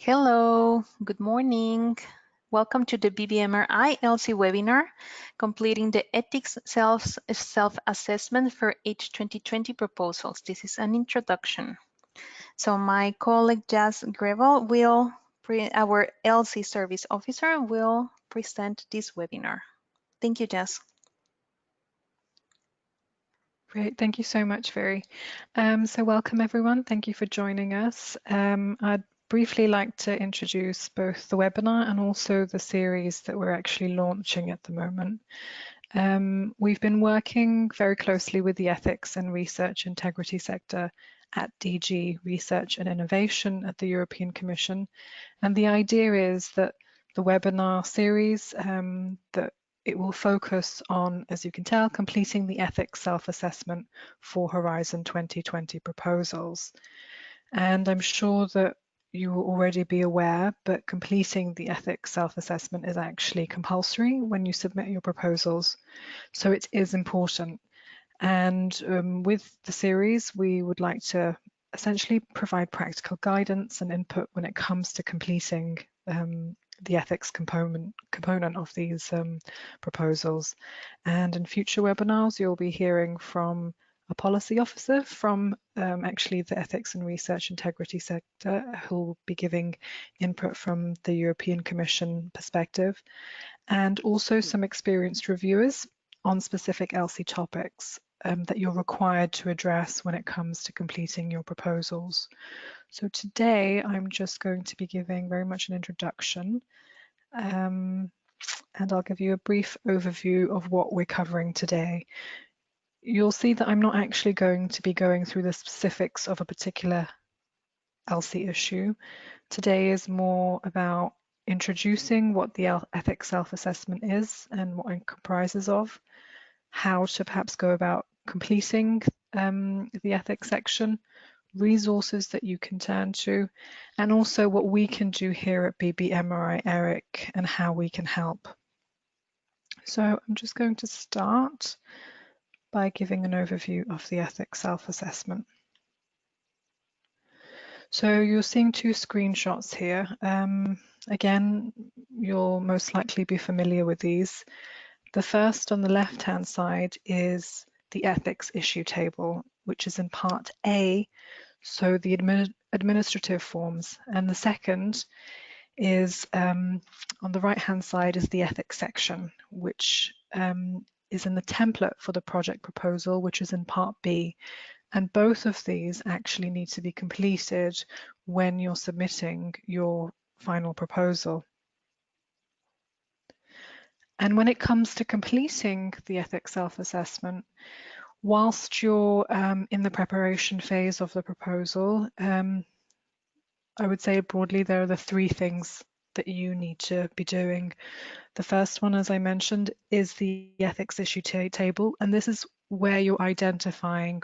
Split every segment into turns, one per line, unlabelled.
Hello, good morning. Welcome to the BBMRI-ELSI webinar, completing the ethics self-assessment for H2020 proposals. This is an introduction. So my colleague Jasjote Grewal our ELSI service officer, will present this webinar. Thank you, Jas.
Great, thank you so much, Viri. So welcome everyone, thank you for joining us. I'd briefly like to introduce both the webinar and also the series that we're actually launching at the moment. We've been working very closely with the ethics and research integrity sector at DG Research and Innovation at the European Commission. And the idea is that the webinar series that it will focus on, as you can tell, completing the ethics self-assessment for Horizon 2020 proposals. And I'm sure that you will already be aware, but completing the ethics self-assessment is actually compulsory when you submit your proposals. So it is important. And with the series, we would like to essentially provide practical guidance and input when it comes to completing the ethics component of these proposals. And in future webinars, you'll be hearing from a policy officer from actually the ethics and research integrity sector, who will be giving input from the European Commission perspective, and also some experienced reviewers on specific ELSI topics that you're required to address when it comes to completing your proposals. So today I'm just going to be giving very much an introduction, and I'll give you a brief overview of what we're covering today. You'll see that I'm not actually going to be going through the specifics of a particular ELSI issue. Today is more about introducing what the ethics self-assessment is and what it comprises of, how to perhaps go about completing the ethics section, resources that you can turn to, and also what we can do here at BBMRI-ERIC and how we can help. So I'm just going to start by giving an overview of the ethics self-assessment. So you're seeing two screenshots here. Again, you'll most likely be familiar with these. The first on the left-hand side is the ethics issue table, which is in part A, so the administrative forms. And the second is on the right-hand side is the ethics section, which is in the template for the project proposal, which is in part B. And both of these actually need to be completed when you're submitting your final proposal. And when it comes to completing the ethics self-assessment, whilst you're in the preparation phase of the proposal, I would say broadly there are the three things that you need to be doing. The first one, as I mentioned, is the ethics issue table, and this is where you're identifying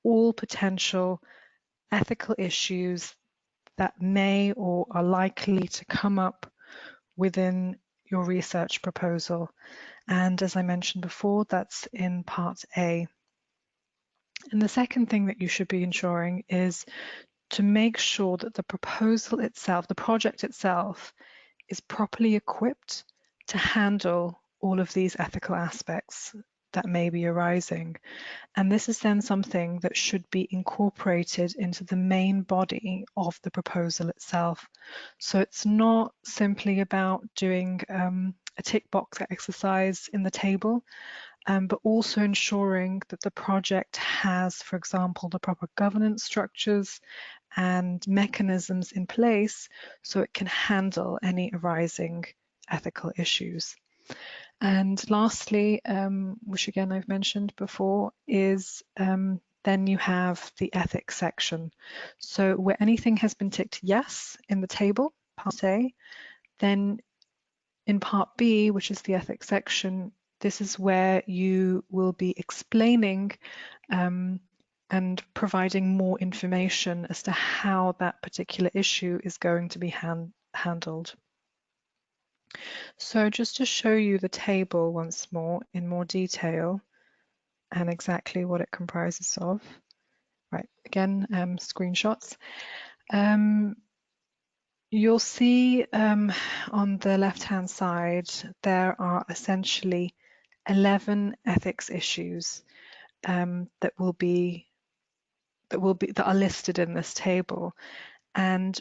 all potential ethical issues that may or are likely to come up within your research proposal. And as I mentioned before, that's in part A. And the second thing that you should be ensuring is to make sure that the proposal itself, the project itself, is properly equipped to handle all of these ethical aspects that may be arising. And this is then something that should be incorporated into the main body of the proposal itself. So it's not simply about doing a tick box exercise in the table, but also ensuring that the project has, for example, the proper governance structures and mechanisms in place so it can handle any arising ethical issues. And lastly, which again I've mentioned before, is then you have the ethics section. So where anything has been ticked yes in the table, part A, then in part B, which is the ethics section, this is where you will be explaining and providing more information as to how that particular issue is going to be handled. So just to show you the table once more in more detail and exactly what it comprises of. Right, again, screenshots. You'll see on the left-hand side, there are essentially 11 ethics issues that are listed in this table, and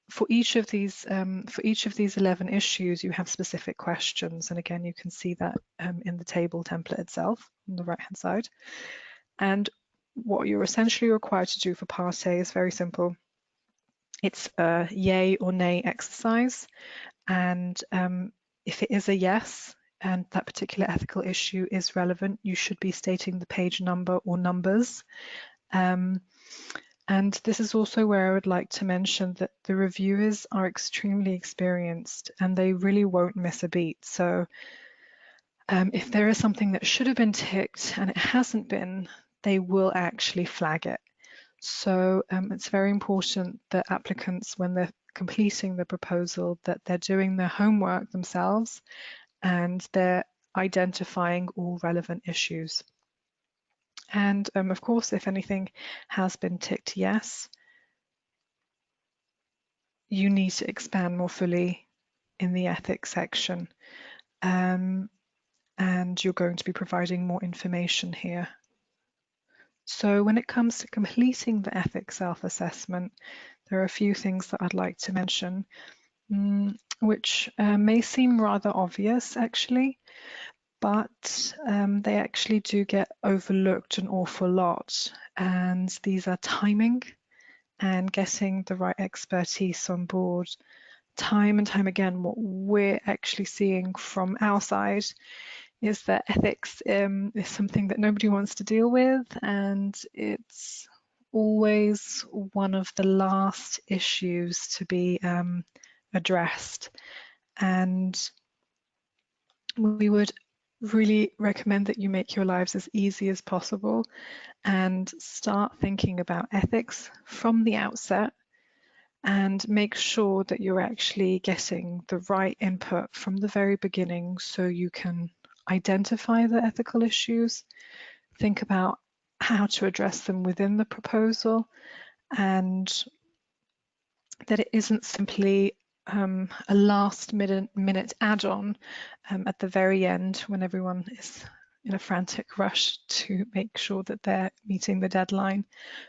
for each of these 11 issues, you have specific questions, and again, you can see that in the table template itself on the right-hand side. And what you're essentially required to do for Part A is very simple. It's a yay or nay exercise, and if it is a yes and that particular ethical issue is relevant, you should be stating the page number or numbers. And this is also where I would like to mention that the reviewers are extremely experienced and they really won't miss a beat. So if there is something that should have been ticked and it hasn't been, they will actually flag it. So it's very important that applicants, when they're completing the proposal, that they're doing their homework themselves and they're identifying all relevant issues. And of course, if anything has been ticked yes, you need to expand more fully in the ethics section. And you're going to be providing more information here. So when it comes to completing the ethics self-assessment, there are a few things that I'd like to mention, which may seem rather obvious actually, but they actually do get overlooked an awful lot. And these are timing and getting the right expertise on board. Time and time again, what we're actually seeing from our side is that ethics is something that nobody wants to deal with, and it's always one of the last issues to be addressed. And we would really recommend that you make your lives as easy as possible and start thinking about ethics from the outset, and make sure that you're actually getting the right input from the very beginning so you can identify the ethical issues, think about how to address them within the proposal, and that it isn't simply a last minute add-on at the very end when everyone is in a frantic rush to make sure that they're meeting the deadline,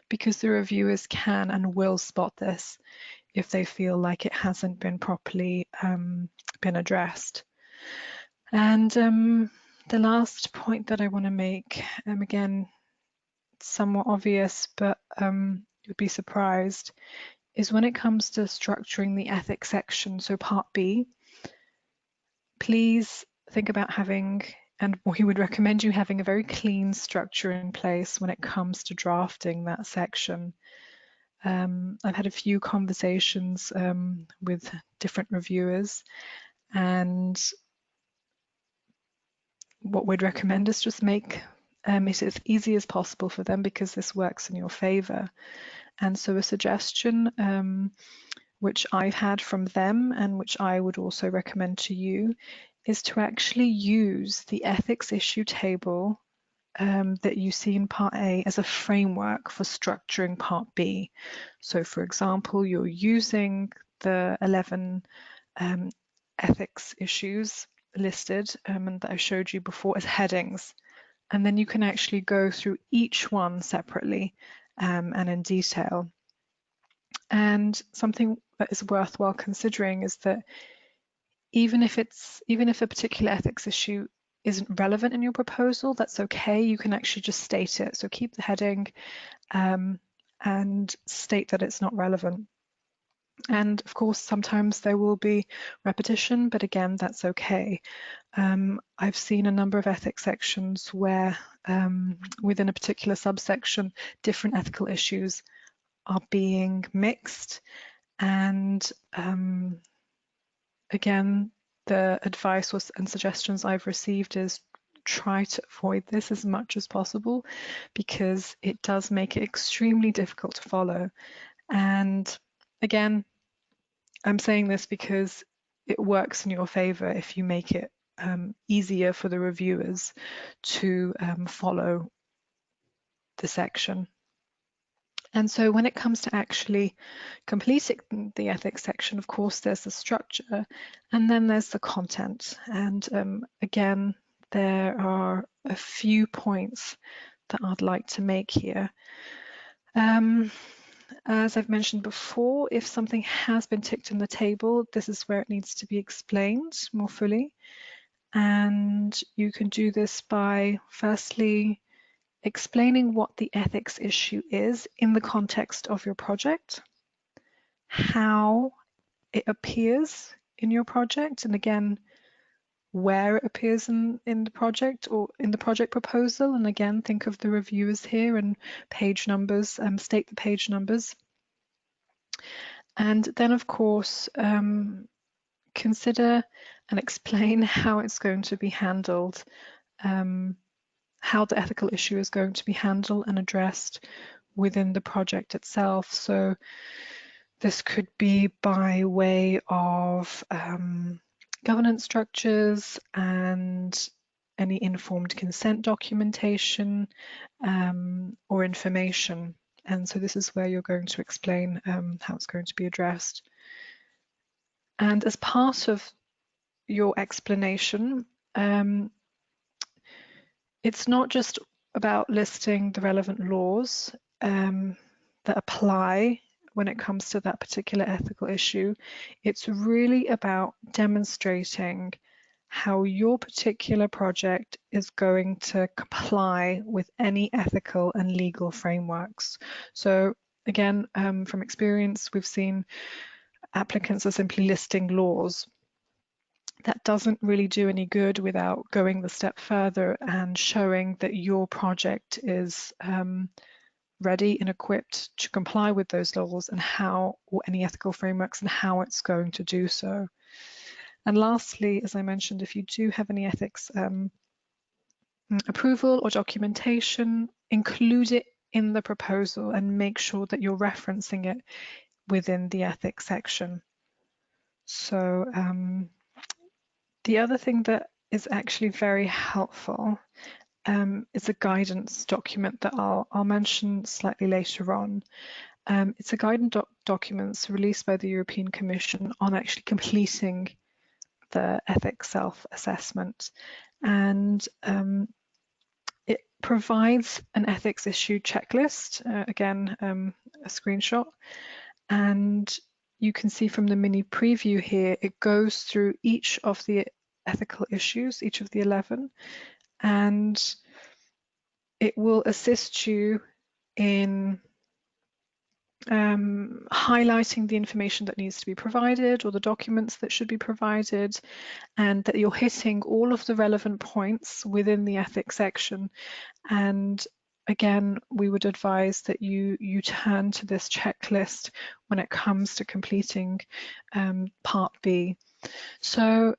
because the reviewers can and will spot this if they feel like it hasn't been properly been addressed. And the last point that I want to make, again, somewhat obvious, but you'd be surprised, is when it comes to structuring the ethics section, so Part B, please think about having, and we would recommend you having, a very clean structure in place when it comes to drafting that section. I've had a few conversations with different reviewers, and what we'd recommend is just make it as easy as possible for them, because this works in your favor. And so a suggestion which I've had from them and which I would also recommend to you is to actually use the ethics issue table that you see in Part A as a framework for structuring Part B. So for example, you're using the 11 ethics issues listed and that I showed you before as headings, and then you can actually go through each one separately and in detail. And something that is worthwhile considering is that even if a particular ethics issue isn't relevant in your proposal, that's okay. You can actually just state it. So keep the heading and state that it's not relevant. And of course, sometimes there will be repetition, but again, that's okay. I've seen a number of ethics sections where within a particular subsection, different ethical issues are being mixed. And again, the advice and suggestions I've received is try to avoid this as much as possible, because it does make it extremely difficult to follow. And again, I'm saying this because it works in your favor if you make it easier for the reviewers to follow the section. And so when it comes to actually completing the ethics section, of course, there's the structure and then there's the content. And again, there are a few points that I'd like to make here. As I've mentioned before, if something has been ticked in the table, this is where it needs to be explained more fully. And you can do this by firstly explaining what the ethics issue is in the context of your project, how it appears in your project, and again, where it appears in the project or in the project proposal. And again, think of the reviewers here and page numbers, state the page numbers. And then, of course, consider and explain how it's going to be handled, how the ethical issue is going to be handled and addressed within the project itself. So this could be by way of governance structures and any informed consent documentation or information. And so this is where you're going to explain how it's going to be addressed. And as part of your explanation, it's not just about listing the relevant laws that apply when it comes to that particular ethical issue. It's really about demonstrating how your particular project is going to comply with any ethical and legal frameworks. So again, from experience, we've seen applicants are simply listing laws. That doesn't really do any good without going the step further and showing that your project is ready and equipped to comply with those laws and how, or any ethical frameworks, and how it's going to do so. And lastly, as I mentioned, if you do have any ethics approval or documentation, include it in the proposal and make sure that you're referencing it within the ethics section. So the other thing that is actually very helpful is a guidance document that I'll mention slightly later on. It's a guidance document released by the European Commission on actually completing the ethics self-assessment. And it provides an ethics issue checklist, again, a screenshot. And you can see from the mini preview here, it goes through each of the ethical issues, each of the 11, and it will assist you in highlighting the information that needs to be provided or the documents that should be provided, and that you're hitting all of the relevant points within the ethics section. And again, we would advise that you turn to this checklist when it comes to completing Part B. So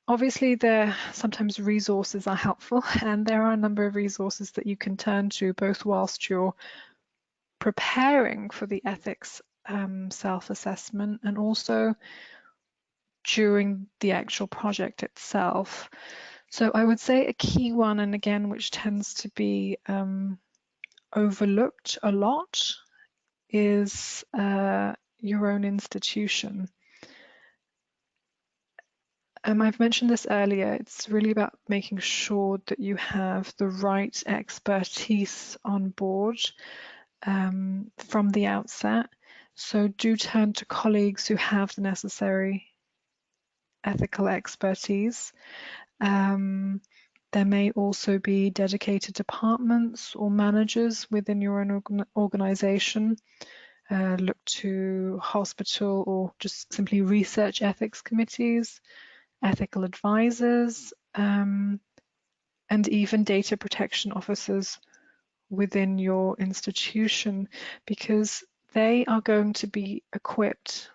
obviously, sometimes resources are helpful, and there are a number of resources that you can turn to both whilst you're preparing for the ethics self-assessment and also during the actual project itself. So I would say a key one, and again, which tends to be overlooked a lot, is your own institution. I've mentioned this earlier, it's really about making sure that you have the right expertise on board from the outset. So do turn to colleagues who have the necessary ethical expertise. There may also be dedicated departments or managers within your own organization. Look to hospital or just simply research ethics committees, ethical advisors, and even data protection officers within your institution, because they are going to be equipped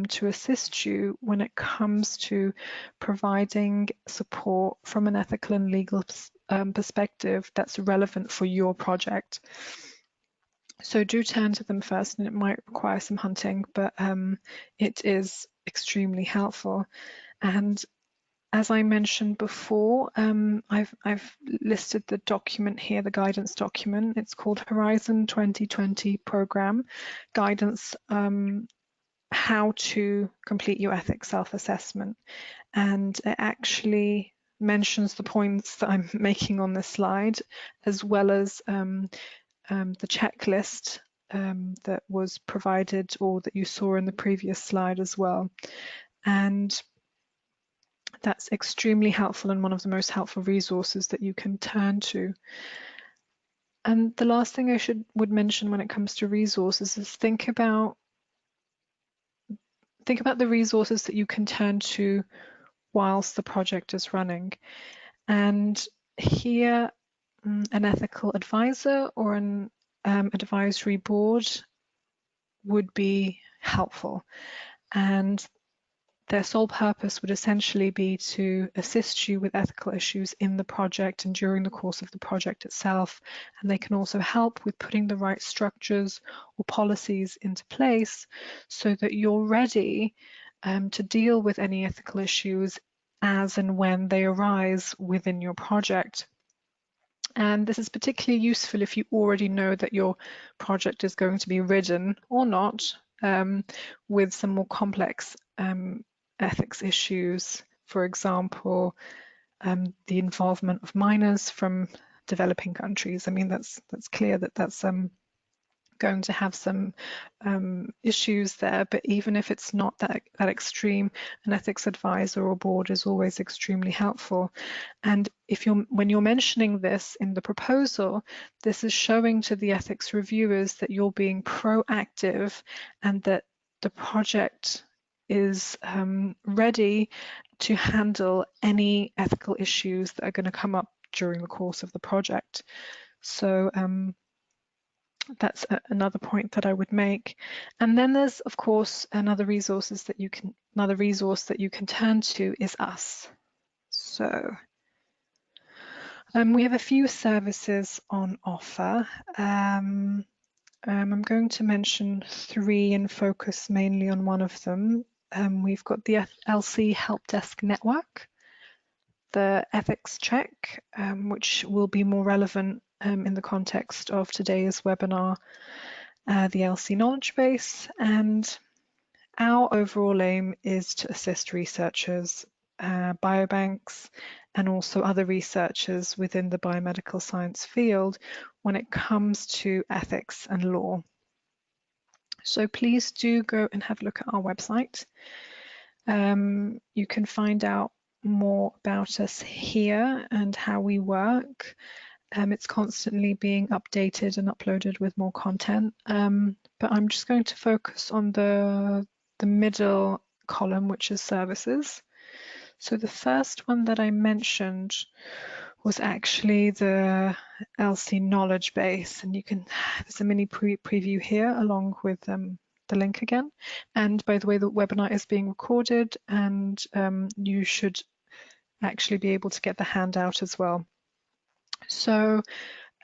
to assist you when it comes to providing support from an ethical and legal perspective that's relevant for your project. So do turn to them first, and it might require some hunting, but it is extremely helpful. And as I mentioned before, I've listed the document here, the guidance document. It's called Horizon 2020 Program Guidance, how to complete your ethics self-assessment. And it actually mentions the points that I'm making on this slide, as well as the checklist that was provided, or that you saw in the previous slide as well. And that's extremely helpful and one of the most helpful resources that you can turn to. And the last thing I would mention when it comes to resources is think about the resources that you can turn to whilst the project is running. And here, an ethical advisor or an advisory board would be helpful. And their sole purpose would essentially be to assist you with ethical issues in the project and during the course of the project itself. And they can also help with putting the right structures or policies into place so that you're ready to deal with any ethical issues as and when they arise within your project. And this is particularly useful if you already know that your project is going to be ridden or not with some more complex ethics issues. For example, the involvement of minors from developing countries. I mean, that's clear that that's going to have some issues there, but even if it's not that extreme, an ethics advisor or board is always extremely helpful. And when you're mentioning this in the proposal, this is showing to the ethics reviewers that you're being proactive and that the project is ready to handle any ethical issues that are going to come up during the course of the project. So that's another point that I would make. And then there's, of course, another resource that you can turn to is us. So we have a few services on offer. I'm going to mention three and focus mainly on one of them. We've got the ELSI Help Desk Network, the ethics check, which will be more relevant in the context of today's webinar, the ELSI knowledge base, and our overall aim is to assist researchers, biobanks, and also other researchers within the biomedical science field when it comes to ethics and law. So please do go and have a look at our website. You can find out more about us here and how we work. It's constantly being updated and uploaded with more content, but I'm just going to focus on the middle column, which is services. So the first one that I mentioned was actually the ELSI knowledge base, and there's a mini preview here along with the link again. And by the way, the webinar is being recorded, and you should actually be able to get the handout as well. So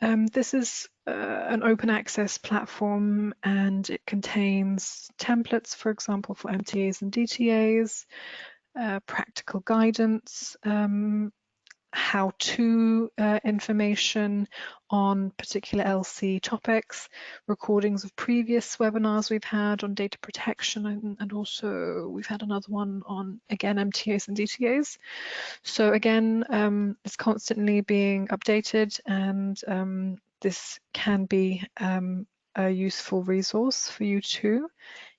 this is an open access platform, and it contains templates, for example, for MTAs and DTAs, practical guidance, how-to information on particular ELSI topics, recordings of previous webinars we've had on data protection, and also we've had another one on, again, MTAs and DTAs. So again, it's constantly being updated, and this can be a useful resource for you too.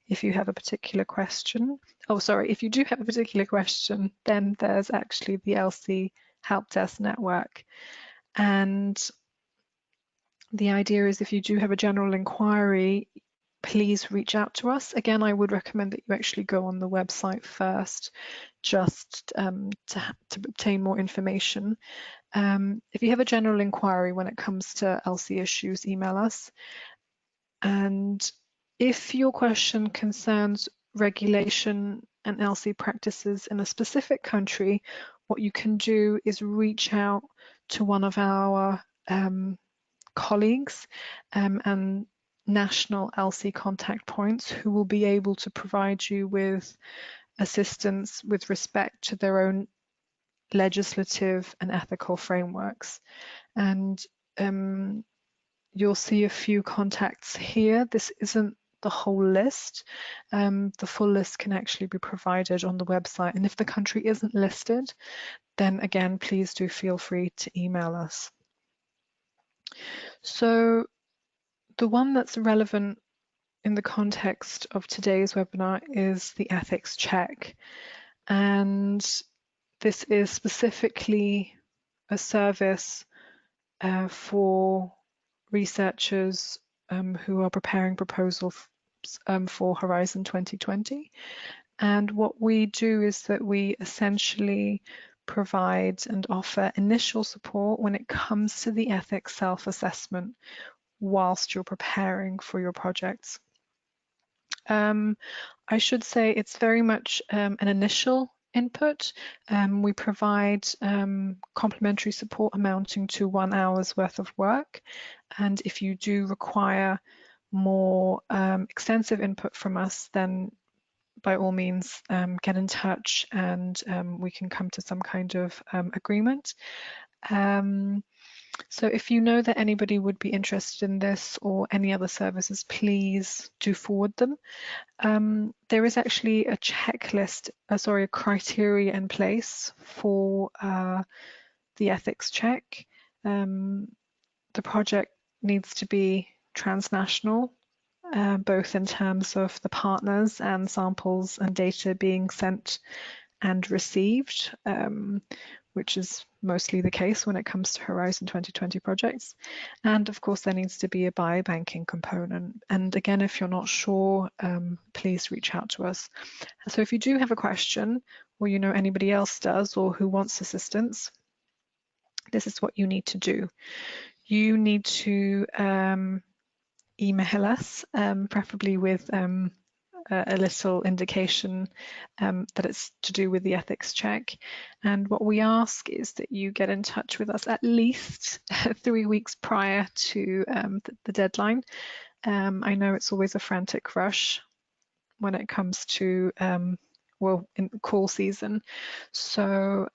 If you have a particular question, if you do have a particular question, then there's actually the ELSI Help Desk Network. And the idea is, if you do have a general inquiry, please reach out to us. Again, I would recommend that you actually go on the website first, just to obtain more information. If you have a general inquiry when it comes to ELSI issues, email us. And if your question concerns regulation and ELSI practices in a specific country, what you can do is reach out to one of our colleagues and national ELSI contact points, who will be able to provide you with assistance with respect to their own legislative and ethical frameworks. And you'll see a few contacts here. This isn't the whole list. The full list can actually be provided on the website. And if the country isn't listed, then again, please do feel free to email us. So the one that's relevant in the context of today's webinar is the ethics check. And this is specifically a service for researchers who are preparing proposals for Horizon 2020. And what we do is that we essentially provide and offer initial support when it comes to the ethics self-assessment whilst you're preparing for your projects. I should say it's very much an initial input. We provide complementary support amounting to 1 hour's worth of work. And if you do require more extensive input from us, then by all means get in touch and we can come to some kind of agreement. So if you know that anybody would be interested in this or any other services, please do forward them. There is actually a checklist, a criteria in place for the ethics check. The project needs to be transnational, both in terms of the partners and samples and data being sent and received, which is mostly the case when it comes to Horizon 2020 projects. And of course, there needs to be a biobanking component. And again, if you're not sure, please reach out to us. So if you do have a question, or you know anybody else does, or who wants assistance, this is what you need to do. You need to email us, preferably with a little indication that it's to do with the ethics check. And what we ask is that you get in touch with us at least 3 weeks prior to the deadline. I know it's always a frantic rush when it comes to, well, in call season. So,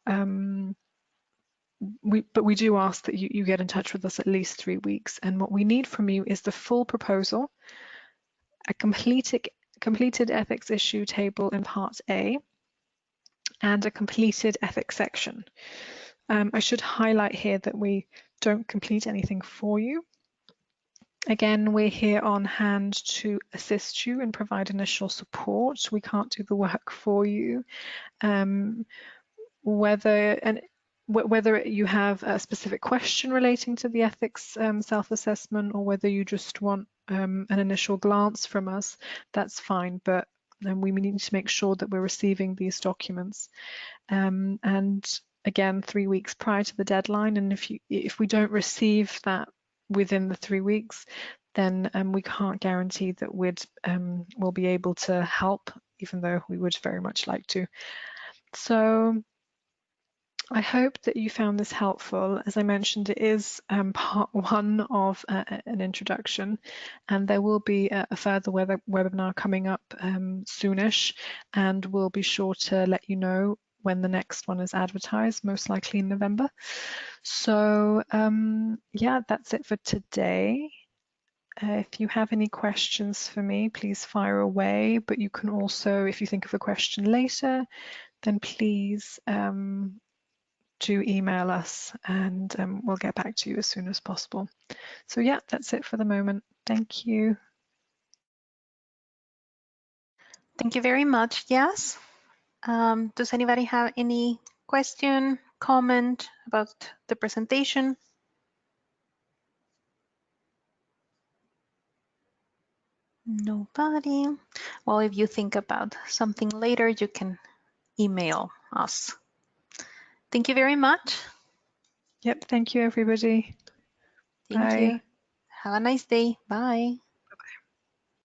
but we do ask that you get in touch with us at least 3 weeks. And what we need from you is the full proposal, a completed ethics issue table in Part A, and a completed ethics section. I should highlight here that we don't complete anything for you. Again, we're here on hand to assist you and provide initial support. We can't do the work for you. Whether you have a specific question relating to the ethics self-assessment, or whether you just want an initial glance from us, that's fine, but we need to make sure that we're receiving these documents. And again, 3 weeks prior to the deadline, and if we don't receive that within the 3 weeks, then we can't guarantee that we'll be able to help, even though we would very much like to. So I hope that you found this helpful. As I mentioned, it is part 1 of an introduction, and there will be a further webinar coming up soonish, and we'll be sure to let you know when the next one is advertised, most likely in November. So yeah, that's it for today. If you have any questions for me, please fire away, but you can also, if you think of a question later, then please do email us, and we'll get back to you as soon as possible. So yeah, that's it for the moment. Thank you.
Thank you very much. Yes. Does anybody have any question, comment about the presentation? Nobody. Well, if you think about something later, you can email us. Thank you very much.
Yep, thank you, everybody.
Thank you. Have a nice day. Bye.